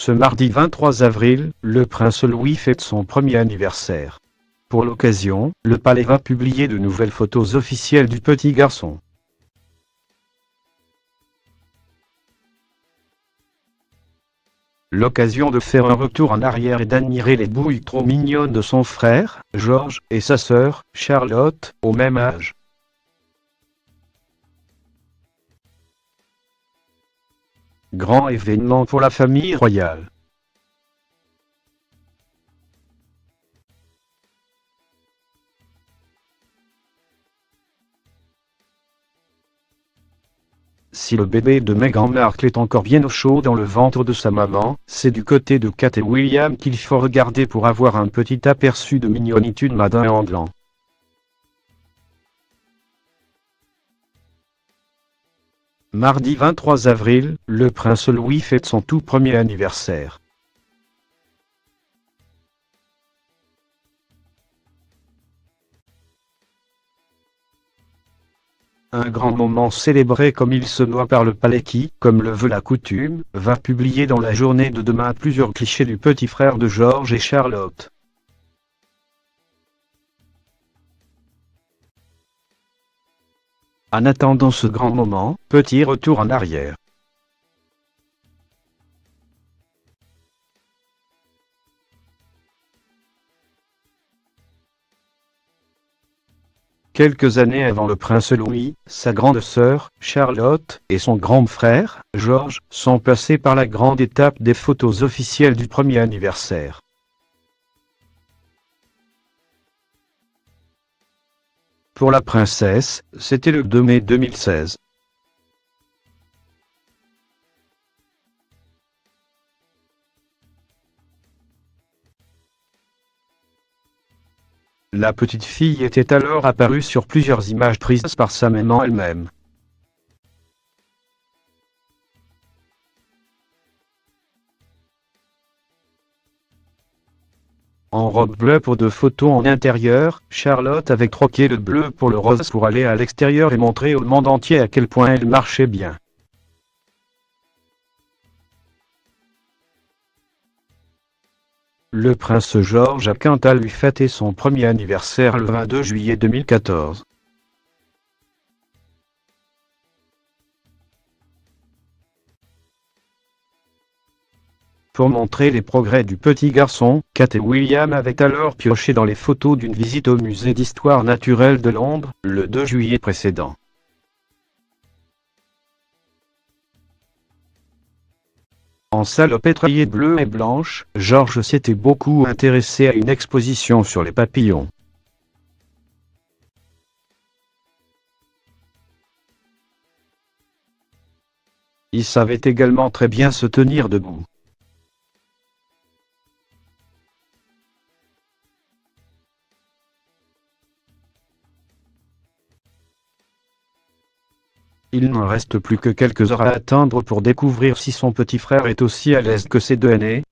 Ce mardi 23 avril, le prince Louis fête son premier anniversaire. Pour l'occasion, le palais va publier de nouvelles photos officielles du petit garçon. L'occasion de faire un retour en arrière et d'admirer les bouilles trop mignonnes de son frère, Georges, et sa sœur, Charlotte, au même âge. Grand événement pour la famille royale. Si le bébé de Meghan Markle est encore bien au chaud dans le ventre de sa maman, c'est du côté de Kate et William qu'il faut regarder pour avoir un petit aperçu de mignonitude Madame England. Mardi 23 avril, le prince Louis fête son tout premier anniversaire. Un grand moment célébré comme il se doit par le palais qui, comme le veut la coutume, va publier dans la journée de demain plusieurs clichés du petit frère de Georges et Charlotte. En attendant ce grand moment, petit retour en arrière. Quelques années avant le prince Louis, sa grande sœur, Charlotte, et son grand frère, Georges, sont passés par la grande étape des photos officielles du premier anniversaire. Pour la princesse, c'était le 2 mai 2016. La petite fille était alors apparue sur plusieurs images prises par sa maman elle-même. En robe bleue pour 2 photos en intérieur, Charlotte avait troqué le bleu pour le rose pour aller à l'extérieur et montrer au monde entier à quel point elle marchait bien. Le prince Georges a quant à lui fêté son premier anniversaire le 22 juillet 2014. Pour montrer les progrès du petit garçon, Kate et William avaient alors pioché dans les photos d'une visite au musée d'histoire naturelle de Londres, le 2 juillet précédent. En salopette rayée bleue et blanche, Georges s'était beaucoup intéressé à une exposition sur les papillons. Il savait également très bien se tenir debout. Il n'en reste plus que quelques heures à attendre pour découvrir si son petit frère est aussi à l'aise que ses 2 aînés,